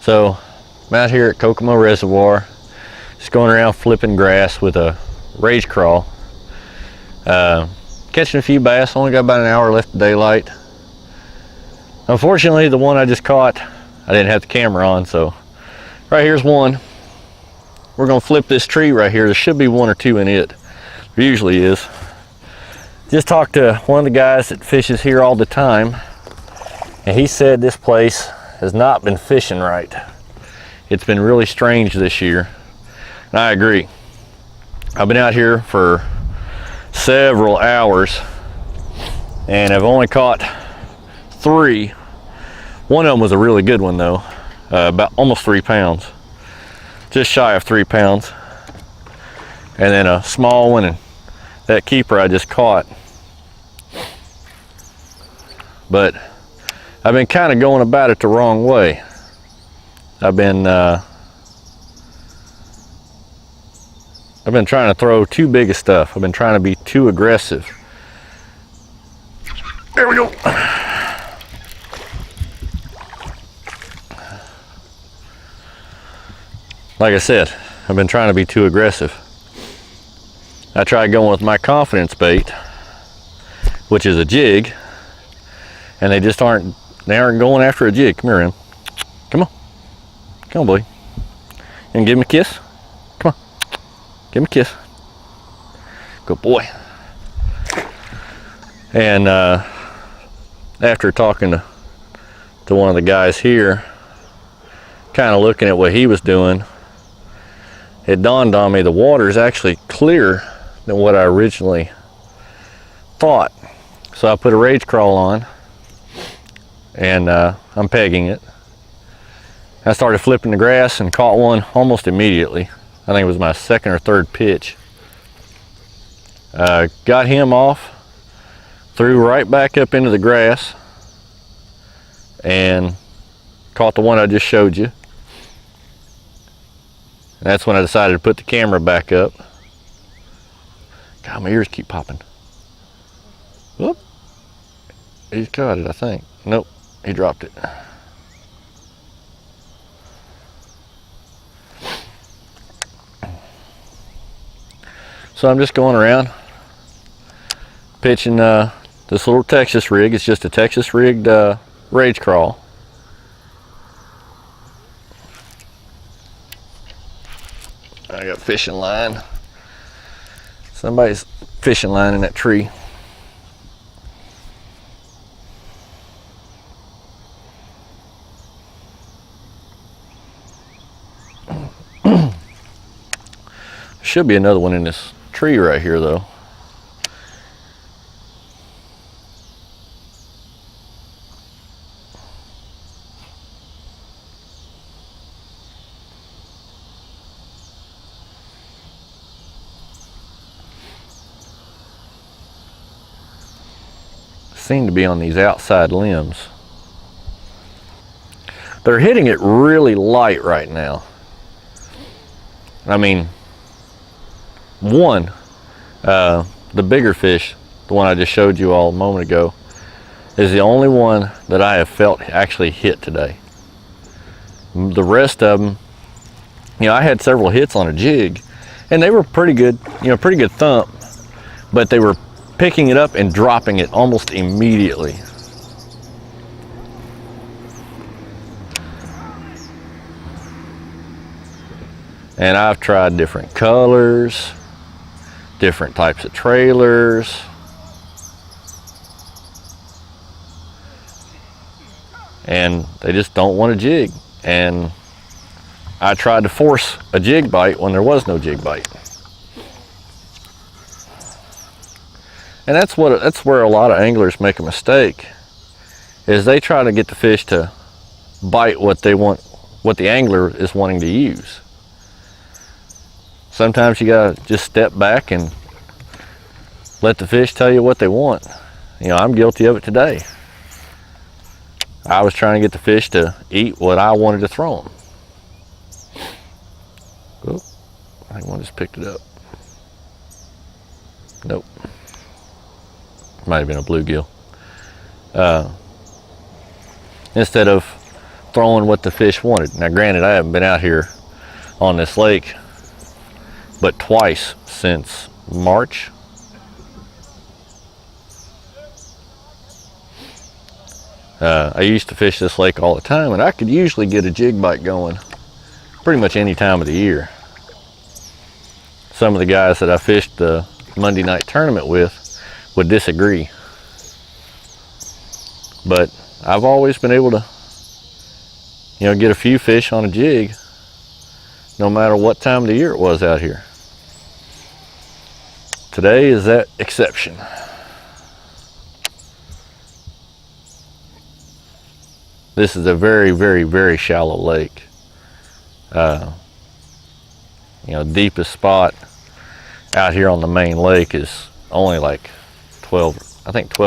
So I'm out here at Kokomo Reservoir, just going around flipping grass with a Rage Craw. Catching a few bass. Only got about an hour left of daylight. Unfortunately, the one I just caught, I didn't have the camera on, so right here's one. We're gonna flip this tree right here. There should be one or two in it. There usually is. Just talked to one of the guys that fishes here all the time, and he said this place has not been fishing right. It's been really strange this year, and I agree. I've been out here for several hours, and I've only caught 3. One of them was a really good one though, about almost 3 pounds, just shy of 3 pounds, and then a small one, and that keeper I just caught. But I've been kind of going about it the wrong way. I've been trying to throw too big of stuff. I've been trying to be too aggressive. There we go. Like I said, I've been trying to be too aggressive. I tried going with my confidence bait, which is a jig, and they just aren't going after a jig. Come here, Em. Come on. Come on, boy. And give him a kiss. Come on. Give him a kiss. Good boy. And after talking to one of the guys here, kind of looking at what he was doing, it dawned on me the water is actually clearer than what I originally thought. So I put a Rage Craw on, and I'm pegging it. I started flipping the grass and caught one almost immediately. I think it was my second or third pitch. Got him off, threw right back up into the grass, and caught the one I just showed you. And that's when I decided to put the camera back up. God, my ears keep popping. Whoop. He's caught it, I think. Nope, he dropped it. So I'm just going around pitching this little Texas rig. It's just a Texas rigged Rage Craw. I got fishing line. Somebody's fishing line in that tree. There should be another one in this tree right here though. Seem to be on these outside limbs. They're hitting it really light right now. I mean, the bigger fish, the one I just showed you all a moment ago, is the only one that I have felt actually hit today. The rest of them, I had several hits on a jig, and they were pretty good, pretty good thump, but they were picking it up and dropping it almost immediately. And I've tried different colors, different types of trailers. And they just don't want a jig. And I tried to force a jig bite when there was no jig bite. And that's where a lot of anglers make a mistake, is they try to get the fish to bite what they want, what the angler is wanting to use. Sometimes you gotta just step back and let the fish tell you what they want. I'm guilty of it today. I was trying to get the fish to eat what I wanted to throw them. Oh, I think one just picked it up. Nope. Might have been a bluegill. Instead of throwing what the fish wanted. Now granted, I haven't been out here on this lake but twice since March. I used to fish this lake all the time, and I could usually get a jig bite going pretty much any time of the year. Some of the guys that I fished the Monday night tournament with would disagree, but I've always been able to, you know, get a few fish on a jig no matter what time of the year it was out here. Today is that exception. This is a very, very, very shallow lake. You know, deepest spot out here on the main lake is only like 12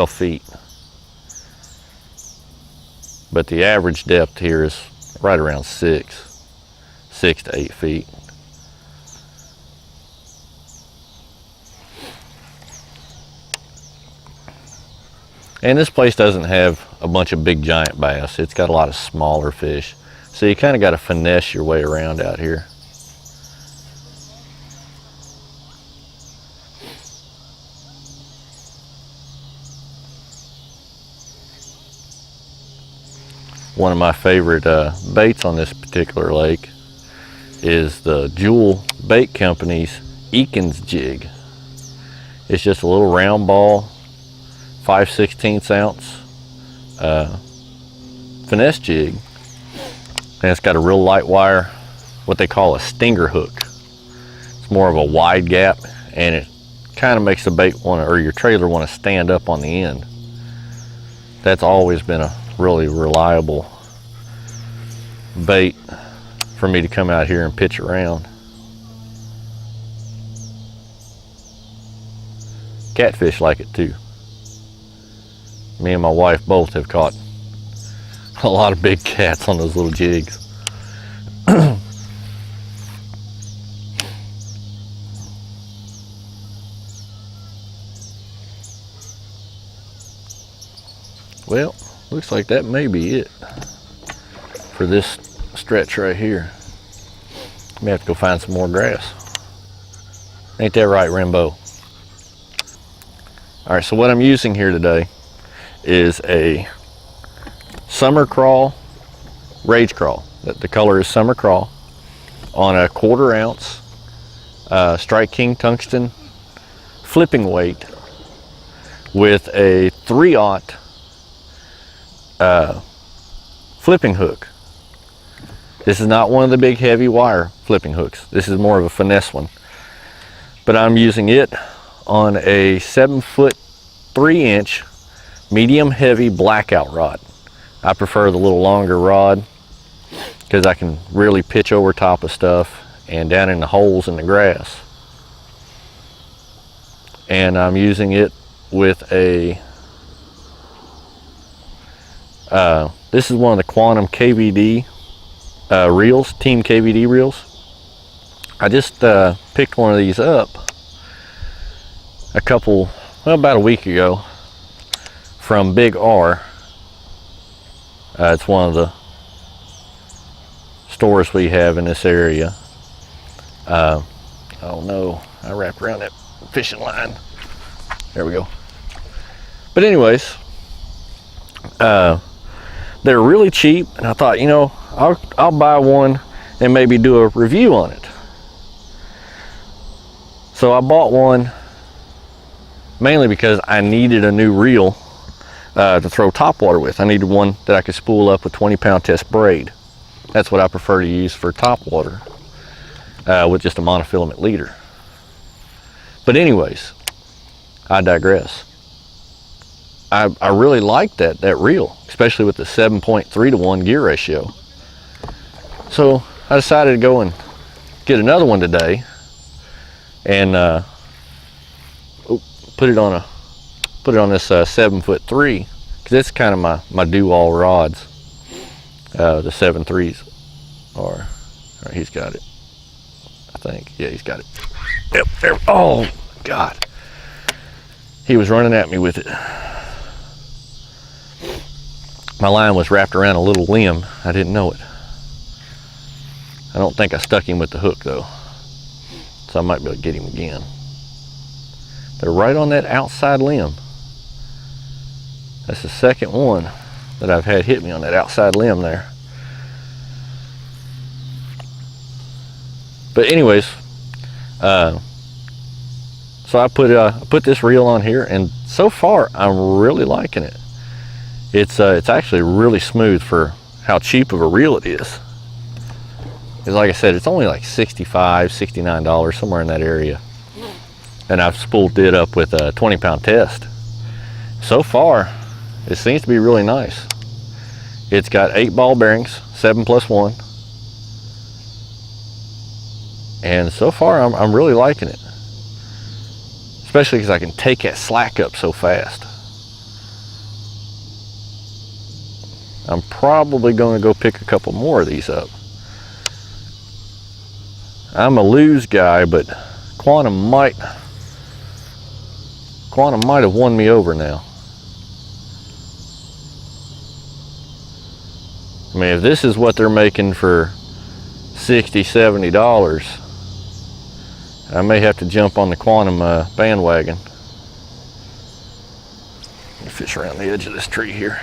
feet. But the average depth here is right around 6 to 8 feet. And this place doesn't have a bunch of big giant bass. It's got a lot of smaller fish. So you kind of got to finesse your way around out here. One of my favorite baits on this particular lake is the Jewel Bait Company's Eakins jig. It's just a little round ball, 5/16 ounce finesse jig, and it's got a real light wire, what they call a stinger hook. It's more of a wide gap, and it kind of makes the bait want to, or your trailer want to stand up on the end. That's always been a really reliable bait for me to come out here and pitch around. Catfish like it too. Me and my wife both have caught a lot of big cats on those little jigs. Well, looks like that may be it for this stretch right here. May have to go find some more grass. Ain't that right, Rambo? All right, so what I'm using here today is a Summer Craw, Rage Craw. The color is Summer Craw, on a 1/4 ounce Strike King tungsten flipping weight with a 3/0 flipping hook. This is not one of the big heavy wire flipping hooks. This is more of a finesse one. But I'm using it on a 7-foot 3-inch medium heavy blackout rod. I prefer the little longer rod because I can really pitch over top of stuff and down in the holes in the grass. And I'm using it with a this is one of the Quantum KVD reels, Team KVD reels. I just picked one of these up about a week ago from Big R. It's one of the stores we have in this area. Oh no, I wrapped around that fishing line. There we go. But anyways, they're really cheap, and I thought, you know, I'll buy one and maybe do a review on it. So I bought one mainly because I needed a new reel to throw topwater with. I needed one that I could spool up with 20-pound test braid. That's what I prefer to use for topwater with just a monofilament leader. But anyways, I digress. I really like that reel, especially with the 7.3 to 1 gear ratio. So I decided to go and get another one today and put it on this 7'3", because it's kind of my do-all rods. The 7.3s are. All right, he's got it. I think, yeah, he's got it. Yep, there. Oh God, he was running at me with it. my line was wrapped around a little limb. I didn't know it. I don't think I stuck him with the hook though, so I might be able to get him again. They're right on that outside limb. That's the second one that I've had hit me on that outside limb there. But anyways, so I put this reel on here, and so far I'm really liking it. It's actually really smooth for how cheap of a reel it is. Because like I said, it's only like $65, $69, somewhere in that area. And I've spooled it up with a 20-pound test. So far, it seems to be really nice. It's got 8 ball bearings, 7+1. And so far, I'm really liking it. Especially because I can take that slack up so fast. I'm probably going to go pick a couple more of these up. I'm a lose guy, but Quantum might have won me over now. I mean, if this is what they're making for $60, $70, I may have to jump on the Quantum bandwagon. Let me fish around the edge of this tree here.